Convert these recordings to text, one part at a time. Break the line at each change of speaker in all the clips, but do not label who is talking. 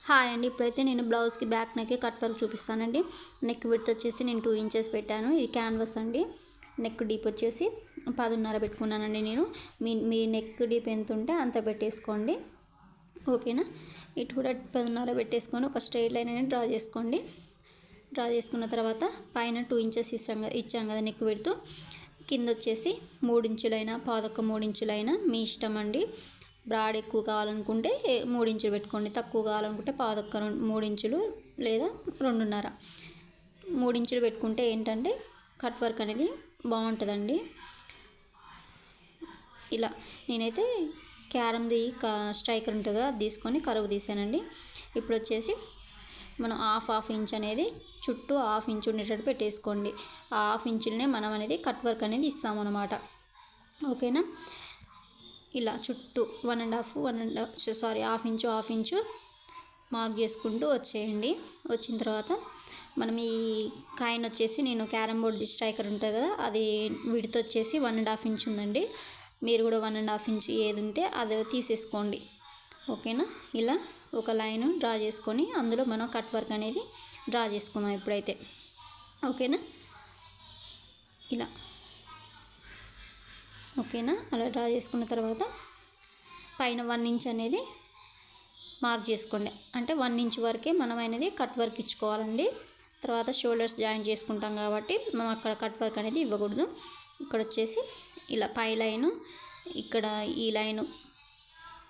Hi అండి. ఇప్పుడైతే నేను బ్లౌజ్కి బ్యాక్ నెక్ కట్ వర్క్ చూపిస్తానండి. నెక్ విడ్త్ వచ్చేసి నేను 2 ఇంచెస్ పెట్టాను. ఇది క్యాన్వాస్ అండి. నెక్ డీప్ వచ్చేసి 10.5 పెట్టుకున్నానండి నేను. మీ నెక్ డీప్ ఎంత ఉంటే అంత పెట్టేసుకోండి, ఓకేనా. ఇటు కూడా 10.5 పెట్టేసుకొని ఒక స్ట్రైట్ లైన్ అనేది డ్రా చేసుకోండి. డ్రా చేసుకున్న తర్వాత పైన 2 ఇంచెస్ ఇచ్చాం కదా నెక్ విడ్త్. కింద వచ్చేసి 3 ఇంచులైనా 3 ఇంచులైనా మీ ఇష్టం అండి. బ్రాడ్ ఎక్కువ కావాలనుకుంటే 3 ఇంచులు పెట్టుకోండి, తక్కువ కావాలనుకుంటే 3 ఇంచులు లేదా 2.5. 3 ఇంచులు పెట్టుకుంటే ఏంటంటే కట్ వర్క్ అనేది బాగుంటుందండి. ఇలా నేనైతే క్యారమ్ది స్ట్రైకర్ ఉంటుందో అది తీసుకొని కరువు తీసానండి. ఇప్పుడు వచ్చేసి మనం హాఫ్ ఇంచ్ అనేది చుట్టూ హాఫ్ ఇంచ్ ఉండేటట్టు పెట్టేసుకోండి. ఆ హాఫ్ ఇంచులనే మనం అనేది కట్ వర్క్ అనేది ఇస్తామన్నమాట, ఓకేనా. ఇలా చుట్టూ హాఫ్ ఇంచు మార్క్ చేసుకుంటూ వచ్చేయండి. వచ్చిన తర్వాత మనం ఈ కాయిన్ వచ్చేసి నేను క్యారమ్ బోర్డ్ది స్ట్రైకర్ ఉంటుంది కదా, అది విడ్త్ వచ్చేసి 1.5 ఇంచ్ ఉందండి. మీరు కూడా 1.5 ఇంచ్ ఏది ఉంటే అది తీసేసుకోండి, ఓకేనా. ఇలా ఒక లైన్ డ్రా చేసుకొని అందులో మనం కట్ వర్క్ అనేది డ్రా చేసుకుందాం ఇప్పుడైతే, ఓకేనా. ఇలా ఓకేనా. అలా డ్రా చేసుకున్న తర్వాత పైన 1 ఇంచ్ అనేది మార్క్ చేసుకోండి. అంటే 1 ఇంచ్ వరకే మనం అనేది కట్ వర్క్ ఇచ్చుకోవాలండి. తర్వాత షోల్డర్స్ జాయిన్ చేసుకుంటాం కాబట్టి మనం అక్కడ కట్ వర్క్ అనేది ఇవ్వకూడదు. ఇక్కడ వచ్చేసి ఇలా పై లైను, ఇక్కడ ఈ లైను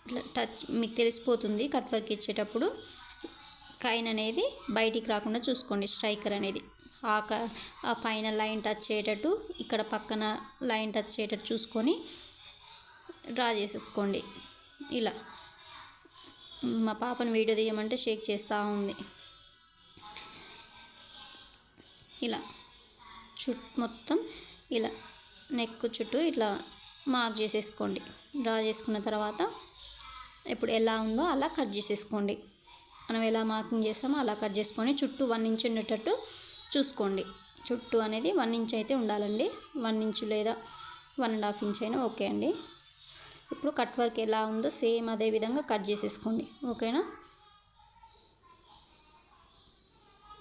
ఇట్లా టచ్ మీకు తెలిసిపోతుంది. కట్ వర్క్ ఇచ్చేటప్పుడు కైన్ అనేది బయటికి రాకుండా చూసుకోండి. స్ట్రైకర్ అనేది ఆ పైన లైన్ టచ్ అయ్యేటట్టు, ఇక్కడ పక్కన లైన్ టచ్ అయ్యేటట్టు చూసుకొని డ్రా చేసేసుకోండి. ఇలా మా పాపను వీడియో తీయమంటే షేక్ చేస్తూ ఉంది. ఇలా మొత్తం ఇలా నెక్ చుట్టూ ఇట్లా మార్క్ చేసేసుకోండి. డ్రా చేసుకున్న తర్వాత ఇప్పుడు ఎలా ఉందో అలా కట్ చేసేసుకోండి. మనం ఎలా మార్కింగ్ చేస్తామో అలా కట్ చేసుకొని చుట్టూ 1 ఇంచ్ ఉండేటట్టు చూసుకోండి. చుట్టూ అనేది 1 ఇంచ్ అయితే ఉండాలండి. 1 ఇంచ్ లేదా 1.5 ఇంచ్ అయినా ఓకే అండి. ఇప్పుడు కట్ వర్క్ ఎలా ఉందో సేమ్ అదే విధంగా కట్ చేసేసుకోండి, ఓకేనా.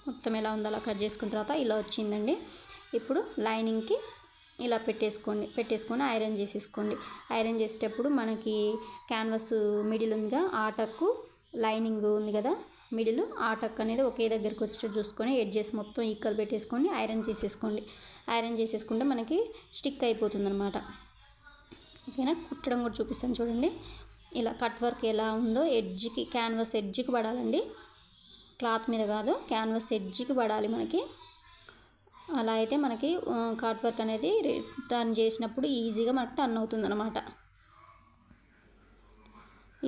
మొత్తం ఎలా ఉందో అలా కట్ చేసుకున్న తర్వాత ఇలా వచ్చిందండి. ఇప్పుడు లైనింగ్కి ఇలా పెట్టేసుకొని ఐరన్ చేసేసుకోండి. ఐరన్ చేసేటప్పుడు మనకి క్యాన్వాస్ మిడిల్ ఉందిగా, ఆటకు లైనింగ్ ఉంది కదా మిడిల్, ఆటక్ అనేది ఒకే దగ్గరికి వచ్చేటట్టు చూసుకొని ఎడ్జెస్ మొత్తం ఈక్వల్ పెట్టేసుకొని ఐరన్ చేసేసుకోండి. ఐరన్ చేసేసుకుంటే మనకి స్టిక్ అయిపోతుంది అనమాట, ఓకేనా. కుట్టడం కూడా చూపిస్తాను చూడండి. ఇలా కట్ వర్క్ ఎలా ఉందో ఎడ్జ్కి, క్యాన్వాస్ ఎడ్జ్కి పడాలండి, క్లాత్ మీద కాదు, క్యాన్వాస్ ఎడ్జ్కి పడాలి మనకి. అలా అయితే మనకి కట్ వర్క్ అనేది టర్న్ చేసినప్పుడు ఈజీగా మనకు టర్న్ అవుతుంది అనమాట.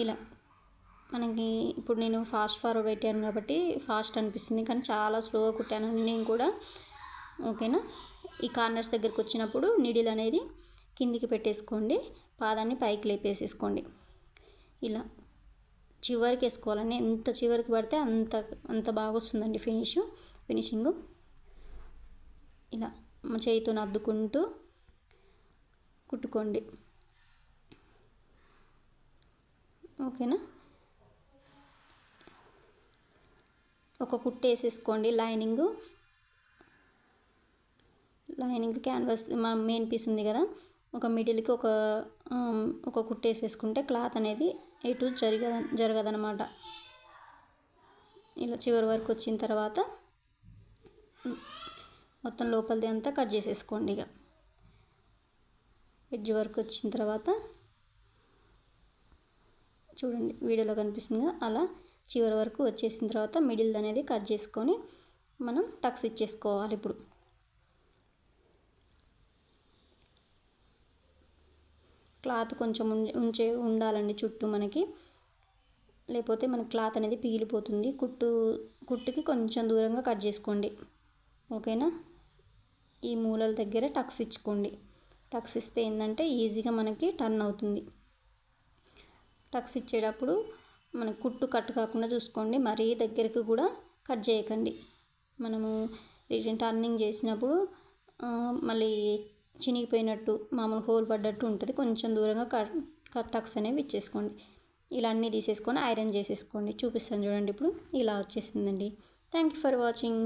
ఇలా మనకి ఇప్పుడు నేను ఫాస్ట్ ఫార్వర్డ్ పెట్టాను కాబట్టి ఫాస్ట్ అనిపిస్తుంది, కానీ చాలా స్లోగా కుట్టాను నేను కూడా, ఓకేనా. ఈ కార్నర్స్ దగ్గరికి వచ్చినప్పుడు నీడిల్ అనేది కిందికి పెట్టేసుకోండి, పాదాన్ని పైకి లేపేసేసుకోండి. ఇలా చివరికి వేసుకోవాలని, ఎంత చివరికి పడితే అంత బాగా వస్తుందండి ఫినిషింగ్. ఇలా చేయితో అద్దుకుంటూ కుట్టుకోండి, ఓకేనా. ఒక కుట్టు వేసేసుకోండి. లైనింగ్ క్యాన్వాస్ మన మెయిన్ పీస్ ఉంది కదా, ఒక మిడిల్కి ఒక కుట్టు వేసేసుకుంటే క్లాత్ అనేది ఎటు జరగదనమాట. ఇలా చివరి వరకు వచ్చిన తర్వాత మొత్తం లోపలిది అంతా కట్ చేసేసుకోండి. ఇక ఎడ్జ్ వరకు వచ్చిన తర్వాత చూడండి వీడియోలో కనిపిస్తుంది కదా, అలా చివరి వరకు వచ్చేసిన తర్వాత మిడిల్ అనేది కట్ చేసుకొని మనం టక్స్ ఇచ్చేసుకోవాలి. ఇప్పుడు క్లాత్ కొంచెం ఉండాలండి చుట్టూ మనకి, లేకపోతే మన క్లాత్ అనేది పీలిపోతుంది. కుట్టుకి కొంచెం దూరంగా కట్ చేసుకోండి, ఓకేనా. ఈ మూలల దగ్గర టక్స్ ఇచ్చుకోండి. టక్స్ ఇస్తే ఏంటంటే ఈజీగా మనకి టర్న్ అవుతుంది. టక్స్ ఇచ్చేటప్పుడు మన కుట్టు కట్ కాకుండా చూసుకోండి, మరీ దగ్గరికి కూడా కట్ చేయకండి. మనము టర్నింగ్ చేసినప్పుడు మళ్ళీ చినిగిపోయినట్టు మామూలు హోల్ పడ్డట్టు ఉంటుంది. కొంచెం దూరంగా టక్స్ అనేవి ఇచ్చేసుకోండి. ఇలా అన్నీ తీసేసుకొని ఐరన్ చేసేసుకోండి. చూపిస్తాను చూడండి. ఇప్పుడు ఇలా వచ్చేసిందండి. Thank you for watching.